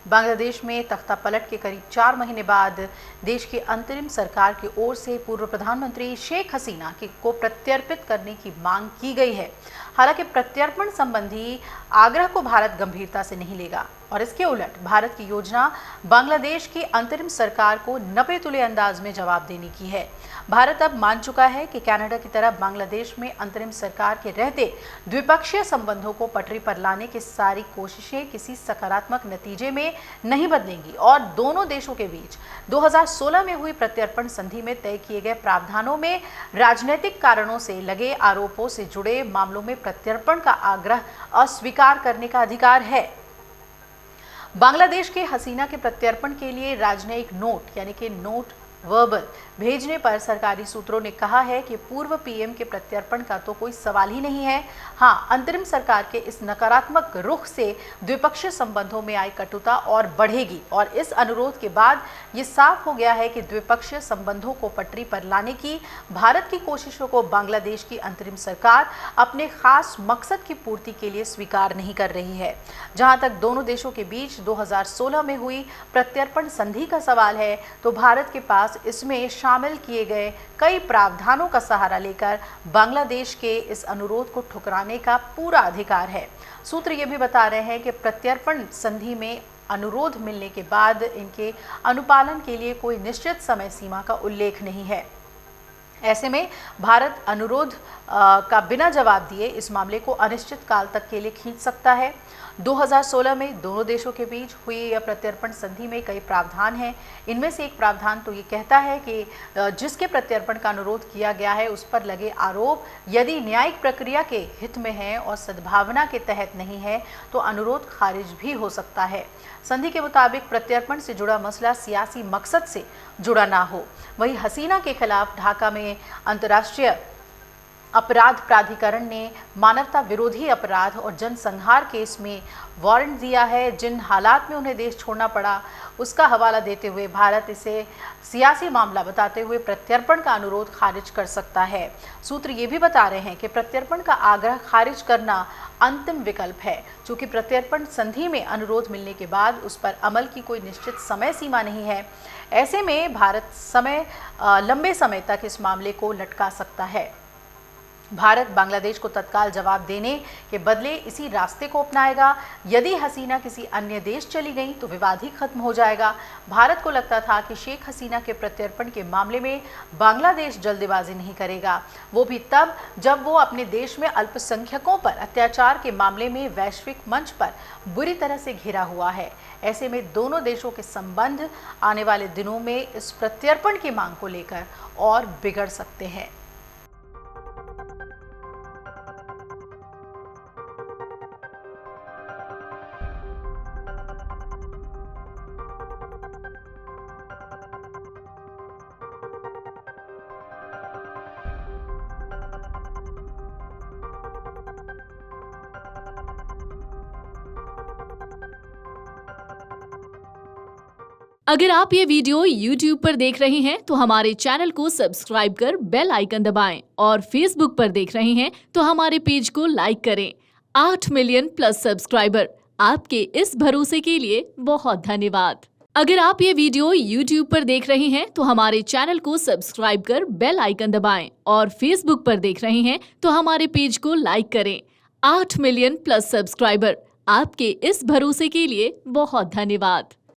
बांग्लादेश में तख्तापलट के करीब 4 महीने बाद देश की अंतरिम सरकार की ओर से पूर्व प्रधानमंत्री शेख हसीना को प्रत्यर्पित करने की मांग की गई है। हालांकि प्रत्यर्पण संबंधी आग्रह को भारत गंभीरता से नहीं लेगा और इसके उलट भारत की योजना बांग्लादेश की अंतरिम सरकार को नपे तुले अंदाज में जवाब देने की है। भारत अब मान चुका है कि कनाडा की तरह बांग्लादेश में अंतरिम सरकार के रहते द्विपक्षीय संबंधों को पटरी पर लाने की सारी कोशिशें किसी सकारात्मक नतीजे में नहीं बदलेंगी और दोनों देशों के बीच 2016 में हुई प्रत्यर्पण संधि में तय किए गए प्रावधानों में राजनीतिक कारणों से लगे आरोपों से जुड़े मामलों में प्रत्यर्पण का आग्रह अस्वीकार करने का अधिकार है। बांग्लादेश के हसीना के प्रत्यर्पण के लिए राजनयिक नोट यानी कि नोट वर्बल भेजने पर सरकारी सूत्रों ने कहा है कि पूर्व पीएम के प्रत्यर्पण का तो कोई सवाल ही नहीं है। हाँ, अंतरिम सरकार के इस नकारात्मक रुख से द्विपक्षीय संबंधों में आई कटुता और बढ़ेगी और इस अनुरोध के बाद ये साफ हो गया है कि द्विपक्षीय संबंधों को पटरी पर लाने की भारत की कोशिशों को बांग्लादेश की अंतरिम सरकार अपने खास मकसद की पूर्ति के लिए स्वीकार नहीं कर रही है। जहां तक दोनों देशों के बीच 2016 में हुई प्रत्यर्पण संधि का सवाल है तो भारत के पास इसमें शामिल किए गए कई प्रावधानों का सहारा लेकर बांग्लादेश के इस अनुरोध को ठुकराने का पूरा अधिकार है। सूत्र ये भी बता रहे हैं कि प्रत्यर्पण संधि में अनुरोध मिलने के बाद इनके अनुपालन के लिए कोई निश्चित समय सीमा का उल्लेख नहीं है। ऐसे में भारत अनुरोध का बिना जवाब दिए इस मामले को अनिश्चित काल तक के लिए खींच सकता है। 2016 में दोनों देशों के बीच हुई यह प्रत्यर्पण संधि में कई प्रावधान हैं। इनमें से एक प्रावधान तो ये कहता है कि जिसके प्रत्यर्पण का अनुरोध किया गया है उस पर लगे आरोप यदि न्यायिक प्रक्रिया के हित में है और सद्भावना के तहत नहीं है तो अनुरोध खारिज भी हो सकता है। संधि के मुताबिक प्रत्यर्पण से जुड़ा मसला सियासी मकसद से जुड़ा ना हो। वहीं हसीना के खिलाफ ढाका में अंतर्राष्ट्रीय अपराध प्राधिकरण ने मानवता विरोधी अपराध और जनसंहार केस में वारंट दिया है। जिन हालात में उन्हें देश छोड़ना पड़ा उसका हवाला देते हुए भारत इसे सियासी मामला बताते हुए प्रत्यर्पण का अनुरोध खारिज कर सकता है। सूत्र ये भी बता रहे हैं कि प्रत्यर्पण का आग्रह खारिज करना अंतिम विकल्प है। चूंकि प्रत्यर्पण संधि में अनुरोध मिलने के बाद उस पर अमल की कोई निश्चित समय सीमा नहीं है, ऐसे में भारत लंबे समय तक इस मामले को लटका सकता है। भारत बांग्लादेश को तत्काल जवाब देने के बदले इसी रास्ते को अपनाएगा। यदि हसीना किसी अन्य देश चली गई तो विवाद ही खत्म हो जाएगा। भारत को लगता था कि शेख हसीना के प्रत्यर्पण के मामले में बांग्लादेश जल्दबाजी नहीं करेगा, वो भी तब जब वो अपने देश में अल्पसंख्यकों पर अत्याचार के मामले में वैश्विक मंच पर बुरी तरह से घिरा हुआ है। ऐसे में दोनों देशों के संबंध आने वाले दिनों में इस प्रत्यर्पण की मांग को लेकर और बिगड़ सकते हैं। अगर आप ये वीडियो YouTube पर देख रहे हैं तो हमारे चैनल को सब्सक्राइब कर बेल आइकन दबाएं और Facebook पर देख रहे हैं तो हमारे पेज को लाइक करें। 8 मिलियन प्लस सब्सक्राइबर, आपके इस भरोसे के लिए बहुत धन्यवाद। अगर आप ये वीडियो YouTube पर देख रहे हैं तो हमारे चैनल को सब्सक्राइब कर बेल आइकन दबाएं और Facebook पर देख रहे हैं तो हमारे पेज को लाइक करें। 8 मिलियन प्लस सब्सक्राइबर, आपके इस भरोसे के लिए बहुत धन्यवाद।